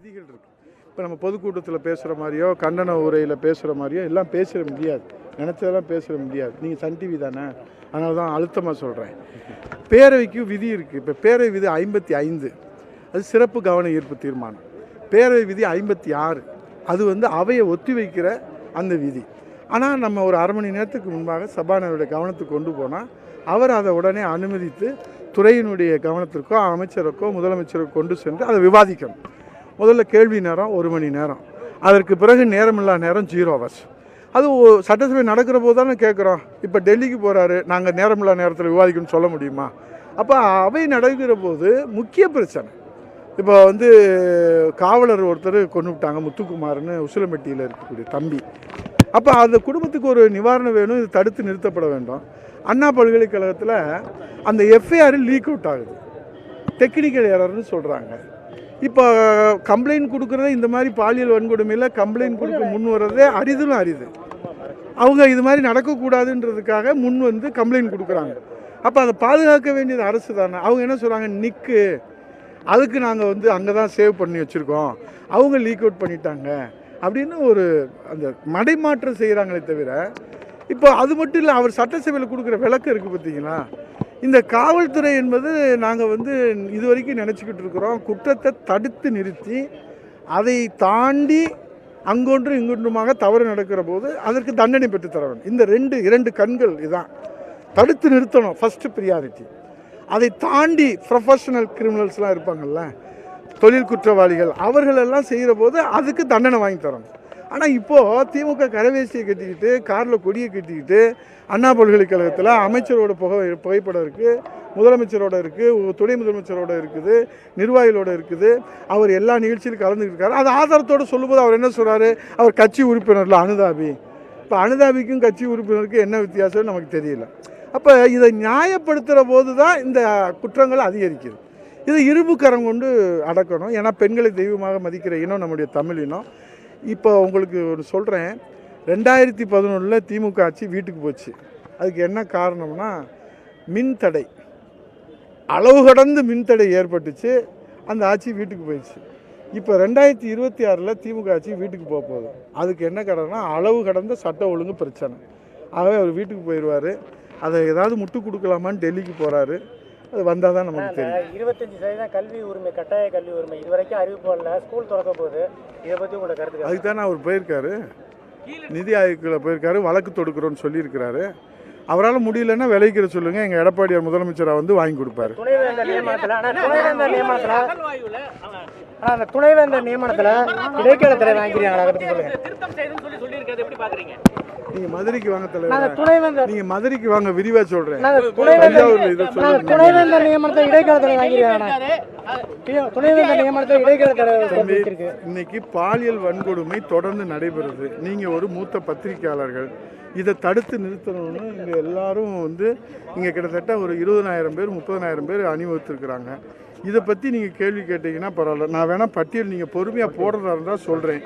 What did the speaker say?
விதிகள் இருக்குது. இப்போ நம்ம பொதுக்கூட்டத்தில் பேசுகிற மாதிரியோ கண்டன உரையில் பேசுகிற மாதிரியோ எல்லாம் பேசிட முடியாது, நினச்சதெல்லாம் பேசிட முடியாது. நீங்கள் சன் டிவி தானே, அதனால தான் அழுத்தமாக சொல்கிறேன். பேரவைக்கு விதி இருக்குது. இப்போ பேரவை விதி 55, அது சிறப்பு கவன ஈர்ப்பு தீர்மானம். பேரவை விதி 56, அது அவையை ஒத்தி வைக்கிற அந்த விதி. ஆனால் நம்ம ஒரு அரை மணி நேரத்துக்கு முன்பாக சபாநாயகருடைய கவனத்துக்கு கொண்டு போனால் அவர் அதை உடனே அனுமதித்து துறையினுடைய கவனத்திற்கோ அமைச்சருக்கோ முதலமைச்சருக்கோ கொண்டு சென்று அதை விவாதிக்கணும். முதல்ல கேள்வி நேரம் 1 மணி நேரம், அதற்கு பிறகு நேரமில்லா நேரம் 0 hours. அது சட்டசபை நடக்கிற போது தானே கேட்குறோம். இப்போ டெல்லிக்கு போகிறாரு, நாங்கள் நேரமில்லா நேரத்தில் விவாதிக்கணும்னு சொல்ல முடியுமா? அப்போ அவை நடக்கிற போது முக்கிய பிரச்சனை. இப்போ காவலர் ஒருத்தர் கொண்டு விட்டாங்க, முத்துக்குமார்னு உசிலம்பட்டியில் இருக்கக்கூடிய தம்பி. அப்போ அந்த குடும்பத்துக்கு ஒரு நிவாரணம் வேணும், இது தடுத்து நிறுத்தப்பட வேண்டும். அண்ணா பல்கலைக்கழகத்தில் அந்த எஃப்ஐஆர் லீக் அவுட் ஆகுது, டெக்னிக்கல் எரர்னு சொல்கிறாங்க. இப்போ கம்ப்ளைண்ட் கொடுக்குறதே இந்த மாதிரி பாலியல் வன்கொடுமையில் கம்ப்ளைண்ட் கொடுக்க முன் வர்றதே அரிதும் அரிது. அவங்க இது மாதிரி நடக்கக்கூடாதுன்றதுக்காக முன் கம்ப்ளைண்ட் கொடுக்குறாங்க. அப்போ அதை பாதுகாக்க வேண்டியது அரசு தானே. அவங்க என்ன சொல்கிறாங்க, நிற்கு அதுக்கு நாங்கள் அங்கே தான் சேவ் பண்ணி வச்சுருக்கோம், அவங்க லீக் அவுட் பண்ணிட்டாங்க அப்படின்னு ஒரு அந்த மடைமாற்றம் செய்கிறாங்களே தவிர, இப்போ அது மட்டும் இல்லை, அவர் சட்டசபையில் கொடுக்குற விளக்கம் இருக்குது பார்த்தீங்களா. இந்த காவல்துறை என்பது நாங்கள் இது வரைக்கும் நினச்சிக்கிட்டு இருக்கிறோம், குற்றத்தை தடுத்து நிறுத்தி அதை தாண்டி அங்கொன்றும் இங்கொன்றுமாக தவறு நடக்கிற போது அதற்கு தண்டனை பெற்று தர வேண்டும். இந்த இரண்டு கண்கள் இதுதான் தடுத்து நிறுத்தணும், ஃபஸ்ட்டு ப்ரியாரிட்டி. அதை தாண்டி ப்ரொஃபஷனல் கிரிமினல்ஸ்லாம் இருப்பாங்கள்ல, தொழில் குற்றவாளிகள், அவர்களெல்லாம் செய்கிற போது அதுக்கு தண்டனை வாங்கி தரணும். ஆனால் இப்போது திமுக கரவேசியை கட்டிக்கிட்டு காரில் கொடியை கட்டிக்கிட்டு அண்ணா பல்கலைக்கழகத்தில் அமைச்சரோட புகைப்படம் இருக்குது, முதலமைச்சரோட இருக்குது, துணை முதலமைச்சரோட இருக்குது, நிர்வாகிகளோட இருக்குது. அவர் எல்லா நிகழ்ச்சியிலும் கலந்துக்கிட்டு இருக்காரு. அது ஆதாரத்தோடு சொல்லும்போது அவர் என்ன சொல்கிறாரு, அவர் கட்சி உறுப்பினரில் அனுதாபி. இப்போ அனுதாபிக்கும் கட்சி உறுப்பினருக்கும் என்ன வித்தியாசம்னு நமக்கு தெரியல. அப்போ இதை நியாயப்படுத்துகிற போது தான் இந்த குற்றங்கள் அதிகரிக்குது. இதை இரும்பு கரம் கொண்டு அடக்கணும். ஏன்னா பெண்களை தெய்வமாக மதிக்கிற இனம் நம்முடைய தமிழ் இனம். இப்போ உங்களுக்கு ஒன்று சொல்கிறேன், 2011 திமுக ஆட்சி வீட்டுக்கு போச்சு. அதுக்கு என்ன காரணம்னா மின்தடை, அளவு கடந்து மின்தடை ஏற்பட்டுச்சு, அந்த ஆட்சி வீட்டுக்கு போயிடுச்சு. இப்போ 2026 திமுக ஆட்சி வீட்டுக்கு போக போகுது. அதுக்கு என்ன காரணம்னா அளவு கடந்த சட்ட ஒழுங்கு பிரச்சனை. ஆகவே அவர் வீட்டுக்கு போயிடுவார். அதை ஏதாவது முட்டு கொடுக்கலாமான்னு டெல்லிக்கு போகிறாரு. அது வந்தால் தான் நமக்கு தெரியும். 25% கல்வி உரிமை, கட்டாய கல்வி உரிமை இது வரைக்கும் அறிவிப்பு வரல, ஸ்கூல் திறக்க போகுது, இதை பற்றி உங்களோட கருத்து? அதுக்கு தானே அவர் போயிருக்காரு, நிதி ஆயோக்கில் போயிருக்காரு, வழக்கு தொடுக்கிறோன்னு சொல்லியிருக்கிறாரு. அவரால் முடியலன்னா விளைவிக்கிற சொல்லுங்கள், எங்கள் எடப்பாடியார் முதலமைச்சராக வாங்கி கொடுப்பாரு. துணைவேந்தர் நியமனத்தில் இடைக்கால தடை வாங்கிக்கிறாங்களா? நீங்கள் மதுரைக்கு வாங்க தலைவர், நீங்கள் மதுரைக்கு வாங்க, விரிவாக சொல்கிறேன். துணைவேந்தர் நியமனத்தை இடைக்கால தடை வாங்கிக்கிறாங்க. துணைவேந்தர் நியமனத்தை இடைக்கால தடை. இன்னைக்கு பாலியல் வன்கொடுமை தொடர்ந்து நடைபெறுது. நீங்கள் ஒரு மூத்த பத்திரிகையாளர்கள், இதை தடுத்து நிறுத்தணும்னு இங்கே எல்லாரும் இங்கே கிட்டத்தட்ட ஒரு 20,000 பேர் 30,000 பேர் அணிவகுத்திருக்கிறாங்க. இதை பற்றி நீங்கள் கேள்வி கேட்டிங்கன்னா பரவாயில்ல, நான் வேணால் பட்டியல் நீங்கள் பொறுமையாக போடுறதா இருந்தால் சொல்கிறேன்.